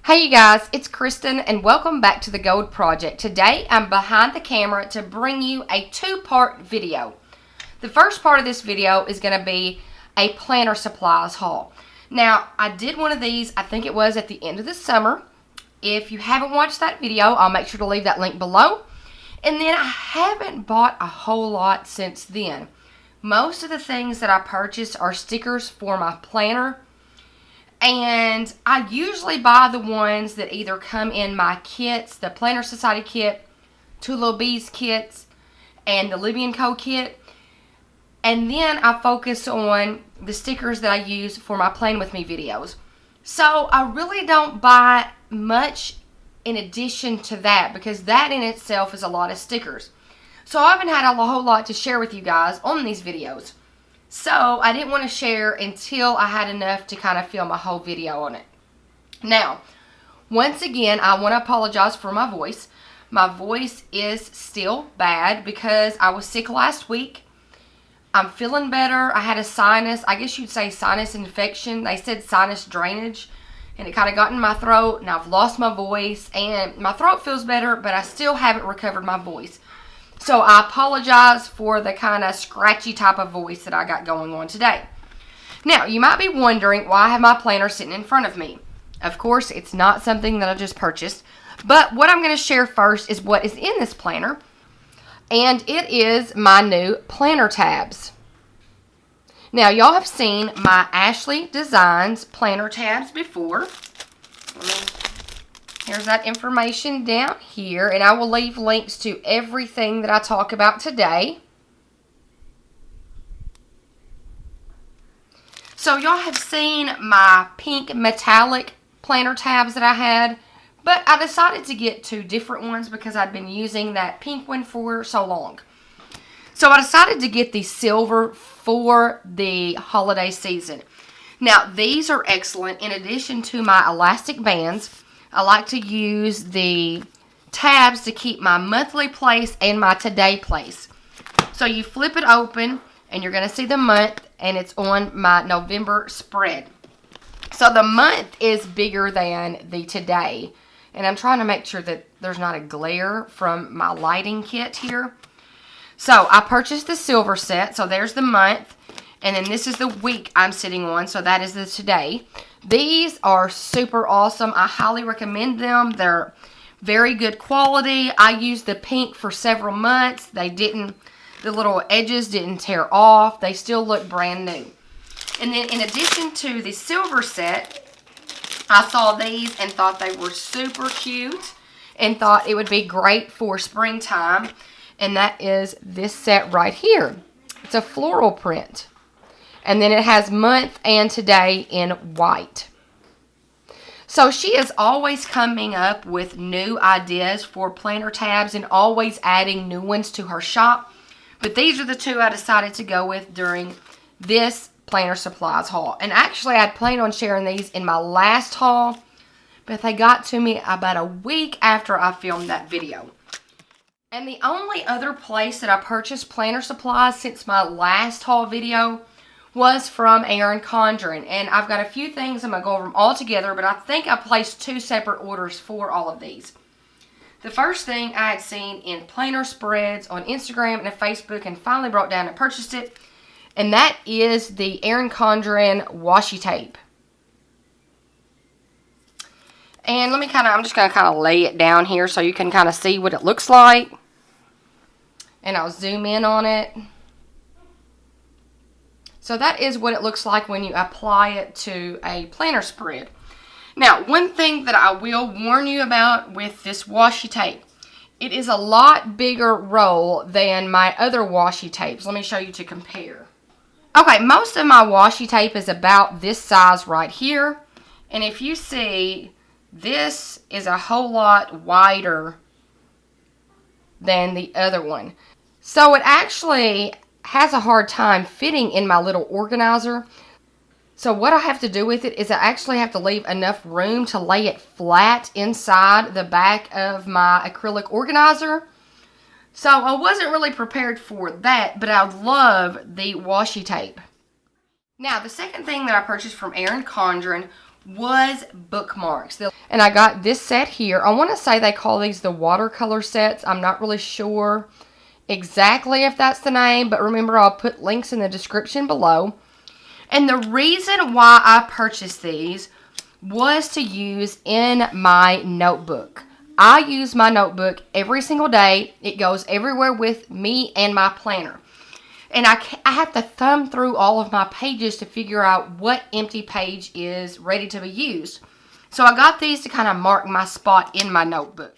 Hey you guys, it's Kristen and welcome back to the Gold Project. Today I'm behind the camera to bring you a two-part video. The first part of this video is going to be a planner supplies haul. Now, I did one of these, I think it was at the end of the summer. If you haven't watched that video, I'll make sure to leave that link below. And then I haven't bought a whole lot since then. Most of the things that I purchased are stickers for my planner. And I usually buy the ones that either come in my kits, the Planner Society kit, Two Little Bees kits, and the Libby & Co kit. And then I focus on the stickers that I use for my Plan With Me videos. So I really don't buy much in addition to that, because that in itself is a lot of stickers. So I haven't had a whole lot to share with you guys on these videos. So I didn't want to share until I had enough to kind of film a whole video on it. Now, once again, I want to apologize for my voice. My voice is still bad because I was sick last week. I'm feeling better. I had a sinus, I guess you'd say sinus infection. They said sinus drainage, and it kind of got in my throat, and I've lost my voice, and my throat feels better, but I still haven't recovered my voice. So I apologize for the kind of scratchy type of voice that I got going on today. Now, you might be wondering why I have my planner sitting in front of me. Of course, it's not something that I just purchased. But what I'm going to share first is what is in this planner. And it is my new planner tabs. Now, y'all have seen my Ashley Designs planner tabs before. Here's that information down here, and I will leave links to everything that I talk about today. So y'all have seen my pink metallic planner tabs that I had, but I decided to get two different ones because I'd been using that pink one for so long. So I decided to get the silver for the holiday season. Now, these are excellent. In addition to my elastic bands, I like to use the tabs to keep my monthly place and my today place. So you flip it open and you're going to see the month, and it's on my November spread. So the month is bigger than the today, and I'm trying to make sure that there's not a glare from my lighting kit here. So I purchased the silver set, so there's the month, and then this is the week I'm sitting on, so that is the today. These are super awesome. I highly recommend them. They're very good quality. I used the pink for several months. The little edges didn't tear off. They still look brand new. And then in addition to the silver set, I saw these and thought they were super cute and thought it would be great for springtime. And that is this set right here. It's a floral print. And then it has month and today in white. So she is always coming up with new ideas for planner tabs and always adding new ones to her shop. But these are the two I decided to go with during this planner supplies haul. And actually, I'd planned on sharing these in my last haul, but they got to me about a week after I filmed that video. And the only other place that I purchased planner supplies since my last haul video was from Erin Condren, and I've got a few things. I'm going to go over them all together, but I think I placed two separate orders for all of these. The first thing I had seen in planner spreads on Instagram and Facebook, and finally brought down and purchased it, and that is the Erin Condren washi tape. And I'm just going to kind of lay it down here so you can kind of see what it looks like, and I'll zoom in on it. So that is what it looks like when you apply it to a planner spread. Now, one thing that I will warn you about with this washi tape, it is a lot bigger roll than my other washi tapes. Let me show you to compare. Okay, most of my washi tape is about this size right here. And if you see, this is a whole lot wider than the other one. So it actually has a hard time fitting in my little organizer. So what I have to do with it is I actually have to leave enough room to lay it flat inside the back of my acrylic organizer. So I wasn't really prepared for that, but I love the washi tape. Now, the second thing that I purchased from Erin Condren was bookmarks. And I got this set here. I want to say they call these the watercolor sets. I'm not really sure exactly if that's the name, but remember, I'll put links in the description below. And the reason why I purchased these was to use in my notebook. I use my notebook every single day. It goes everywhere with me and my planner. And I have to thumb through all of my pages to figure out what empty page is ready to be used. So I got these to kind of mark my spot in my notebook.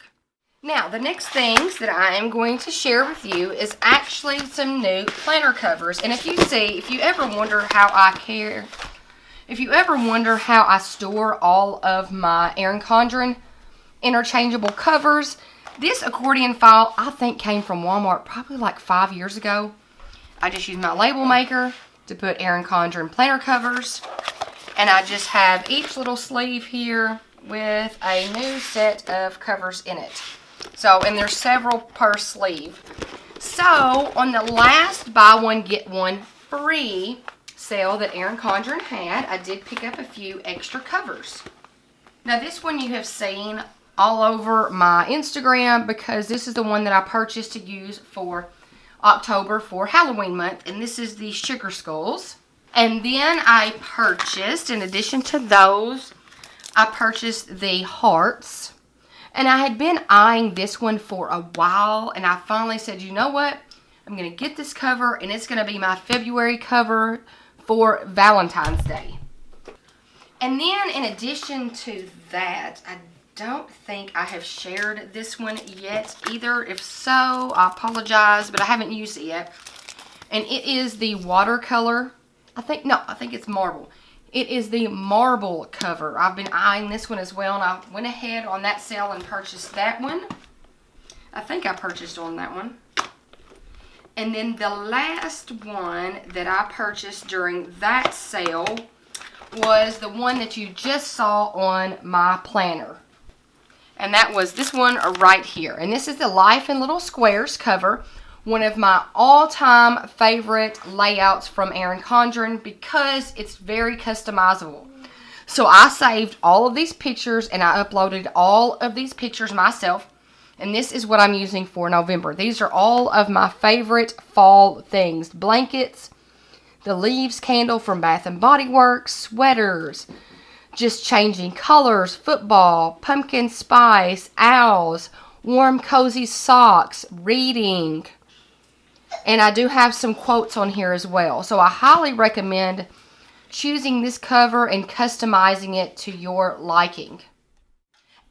Now, the next things that I am going to share with you is actually some new planner covers. And if you ever wonder how I store all of my Erin Condren interchangeable covers, this accordion file I think came from Walmart probably like 5 years ago. I just use my label maker to put Erin Condren planner covers. And I just have each little sleeve here with a new set of covers in it. So, and there's several per sleeve. So, on the last buy one, get one free sale that Erin Condren had, I did pick up a few extra covers. Now, this one you have seen all over my Instagram because this is the one that I purchased to use for October for Halloween month, and this is the Sugar Skulls. And then I purchased, in addition to those, I purchased the Hearts. And I had been eyeing this one for a while, and I finally said, you know what? I'm going to get this cover, and it's going to be my February cover for Valentine's Day. And then, in addition to that, I don't think I have shared this one yet either. If so, I apologize, but I haven't used it yet. And it is the watercolor. I think it's marble. It is the marble cover. I've been eyeing this one as well, and I went ahead on that sale and purchased that one. I think I purchased on that one. And then the last one that I purchased during that sale was the one that you just saw on my planner. And that was this one right here. And this is the Life in Little Squares cover. One of my all-time favorite layouts from Erin Condren because it's very customizable. So I saved all of these pictures and I uploaded all of these pictures myself. And this is what I'm using for November. These are all of my favorite fall things. Blankets, the leaves candle from Bath & Body Works, sweaters, just changing colors, football, pumpkin spice, owls, warm cozy socks, reading. And I do have some quotes on here as well. So I highly recommend choosing this cover and customizing it to your liking.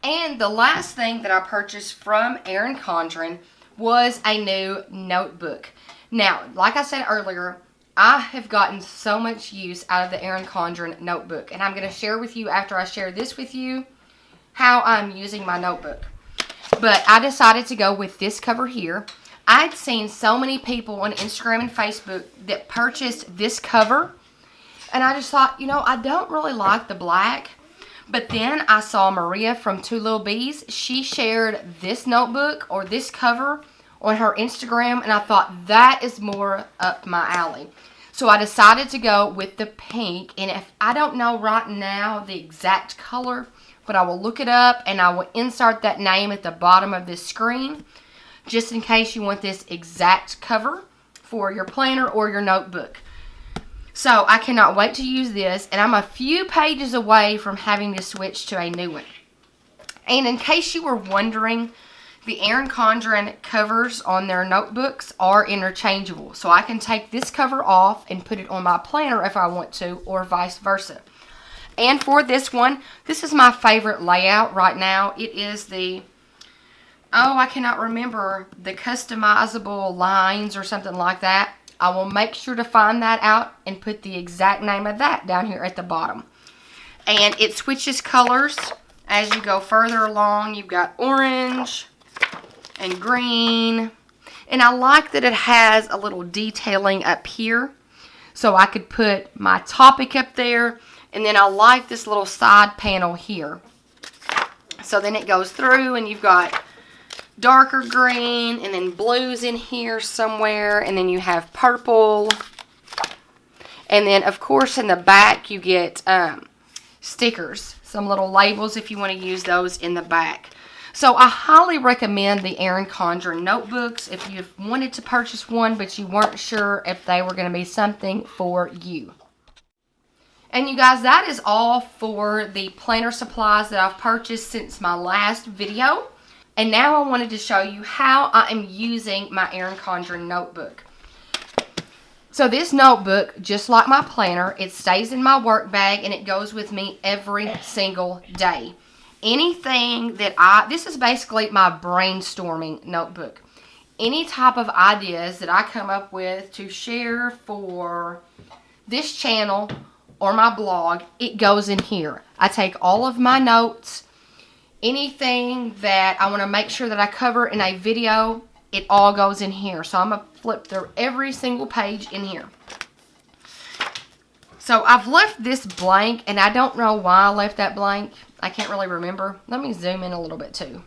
And the last thing that I purchased from Erin Condren was a new notebook. Now, like I said earlier, I have gotten so much use out of the Erin Condren notebook. And I'm going to share with you, after I share this with you, how I'm using my notebook. But I decided to go with this cover here. I'd seen so many people on Instagram and Facebook that purchased this cover. And I just thought, I don't really like the black. But then I saw Maria from Two Little Bees. She shared this notebook or this cover on her Instagram. And I thought that is more up my alley. So I decided to go with the pink. And if I don't know right now the exact color, but I will look it up and I will insert that name at the bottom of this screen, just in case you want this exact cover for your planner or your notebook. So I cannot wait to use this, and I'm a few pages away from having to switch to a new one. And in case you were wondering, the Erin Condren covers on their notebooks are interchangeable. So I can take this cover off and put it on my planner if I want to, or vice versa. And for this one, this is my favorite layout right now. It is the, I cannot remember, the customizable lines or something like that. I will make sure to find that out and put the exact name of that down here at the bottom. And it switches colors as you go further along. You've got orange and green. And I like that it has a little detailing up here. So I could put my topic up there. And then I like this little side panel here. So then it goes through and you've got darker green and then blues in here somewhere. And then you have purple. And then of course in the back you get stickers, some little labels if you want to use those in the back. So I highly recommend the Erin Condren notebooks if you wanted to purchase one but you weren't sure if they were going to be something for you. And you guys, that is all for the planner supplies that I've purchased since my last video. And now I wanted to show you how I am using my Erin Condren notebook. So this notebook, just like my planner, it stays in my work bag and it goes with me every single day. Anything that this is basically my brainstorming notebook. Any type of ideas that I come up with to share for this channel or my blog, it goes in here. I take all of my notes, anything that I want to make sure that I cover in a video, it all goes in here. So I'm going to flip through every single page in here. So I've left this blank, and I don't know why I left that blank. I can't really remember. Let me zoom in a little bit too.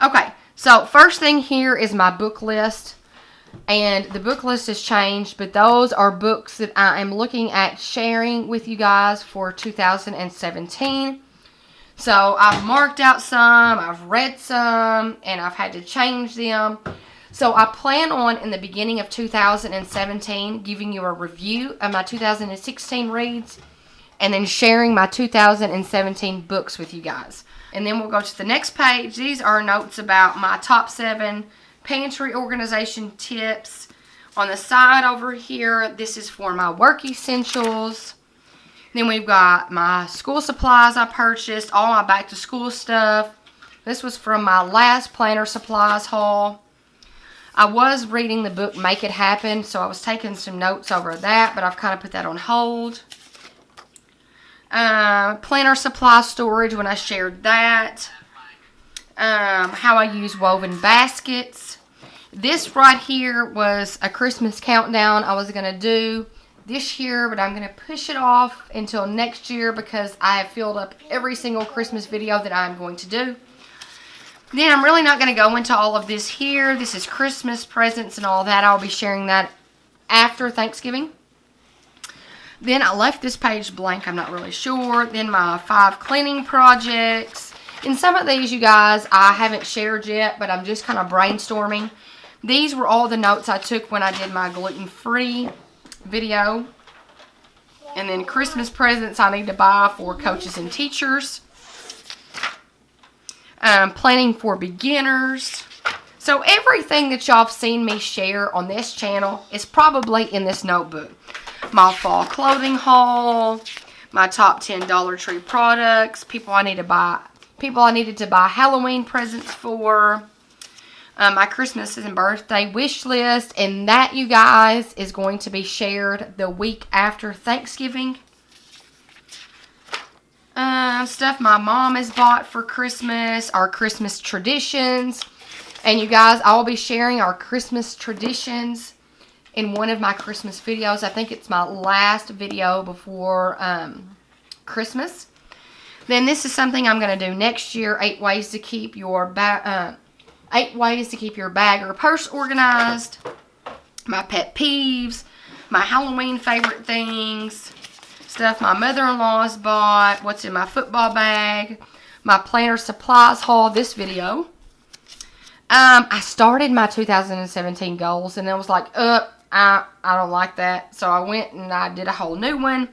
Okay, so first thing here is my book list. And the book list has changed, but those are books that I am looking at sharing with you guys for 2017. So I've marked out some, I've read some, and I've had to change them. So I plan on, in the beginning of 2017, giving you a review of my 2016 reads, and then sharing my 2017 books with you guys. And then we'll go to the next page. These are notes about my top 7 pantry organization tips. On the side over here, this is for my work essentials. Then we've got my school supplies I purchased, all my back to school stuff. This was from my last planner supplies haul. I was reading the book Make It Happen, so I was taking some notes over that, but I've kind of put that on hold. Planner supply storage when I shared that. How I use woven baskets. This right here was a Christmas countdown I was going to do this year, but I'm going to push it off until next year because I have filled up every single Christmas video that I'm going to do. Then I'm really not going to go into all of this here. This is Christmas presents and all that. I'll be sharing that after Thanksgiving. Then I left this page blank. I'm not really sure. Then my 5 cleaning projects. And some of these, you guys, I haven't shared yet, but I'm just kind of brainstorming. These were all the notes I took when I did my gluten-free video. And then Christmas presents I need to buy for coaches and teachers. Planning for beginners. So everything that y'all have seen me share on this channel is probably in this notebook. My fall clothing haul, my top 10 Dollar Tree products, people I needed to buy Halloween presents for, my Christmas and birthday wish list, and that, you guys, is going to be shared the week after Thanksgiving. Stuff my mom has bought for Christmas, our Christmas traditions. And you guys, I'll be sharing our Christmas traditions in one of my Christmas videos. I think it's my last video before Christmas. Then this is something I'm going to do next year. 8 ways to keep your bag or purse organized. My pet peeves. My Halloween favorite things. Stuff my mother-in-law's bought, what's in my football bag, my planner supplies haul, this video. I started my 2017 goals and I was like, I don't like that. So I went and I did a whole new one.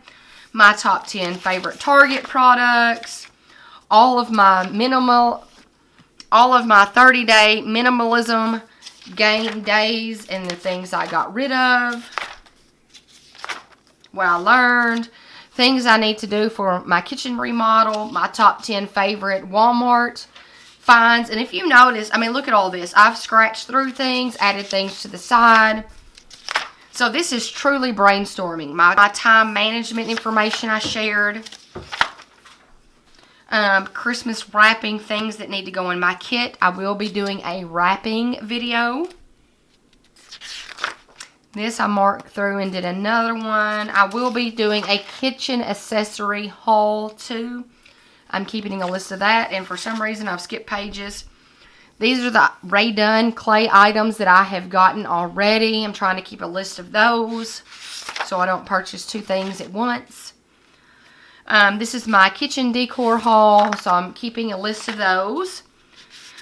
My top 10 favorite Target products, all of my 30-day minimalism game days and the things I got rid of, what I learned, things I need to do for my kitchen remodel, my top 10 favorite Walmart finds. And if you notice, I mean, look at all this. I've scratched through things, added things to the side. So this is truly brainstorming. My time management information I shared. Christmas wrapping, things that need to go in my kit. I will be doing a wrapping video. This I marked through and did another one. I will be doing a kitchen accessory haul too. I'm keeping a list of that, and for some reason I've skipped pages. These are the Rae Dunn clay items that I have gotten already. I'm trying to keep a list of those. so I don't purchase two things at once. This is my kitchen decor haul, so I'm keeping a list of those.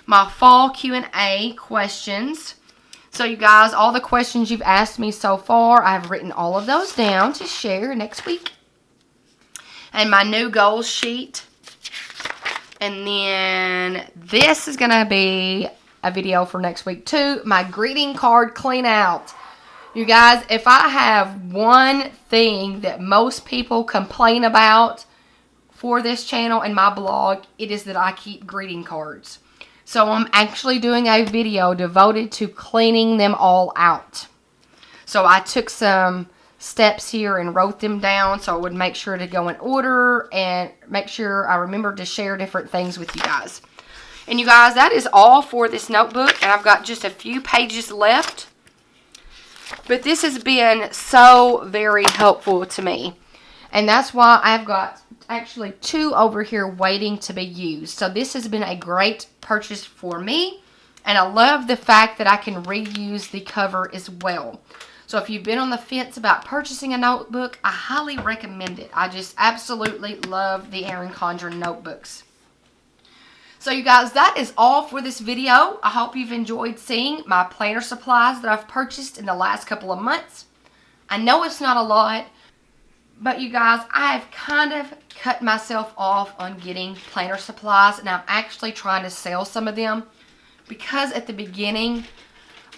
My fall Q&A questions. So you guys, all the questions you've asked me so far, I've written all of those down to share next week. And my new goals sheet. And then this is going to be a video for next week too. My greeting card clean out. You guys, if I have one thing that most people complain about for this channel and my blog, it is that I keep greeting cards. So I'm actually doing a video devoted to cleaning them all out. So I took some steps here and wrote them down so I would make sure to go in order and make sure I remember to share different things with you guys. And you guys, that is all for this notebook, and I've got just a few pages left. But this has been so very helpful to me. And that's why I've got actually two over here waiting to be used. So this has been a great purchase for me. And I love the fact that I can reuse the cover as well. So if you've been on the fence about purchasing a notebook, I highly recommend it. I just absolutely love the Erin Condren notebooks. So you guys, that is all for this video. I hope you've enjoyed seeing my planner supplies that I've purchased in the last couple of months. I know it's not a lot, but you guys, I have kind of cut myself off on getting planner supplies, and I'm actually trying to sell some of them because at the beginning,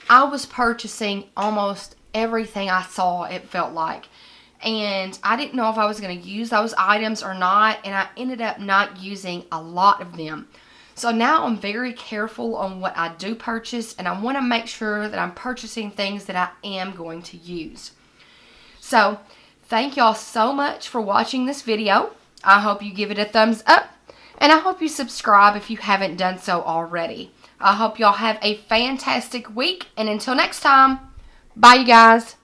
I was purchasing almost everything I saw, it felt like. And I didn't know if I was going to use those items or not, and I ended up not using a lot of them. So now I'm very careful on what I do purchase, and I want to make sure that I'm purchasing things that I am going to use. So thank y'all so much for watching this video. I hope you give it a thumbs up, and I hope you subscribe if you haven't done so already. I hope y'all have a fantastic week, and until next time, bye you guys.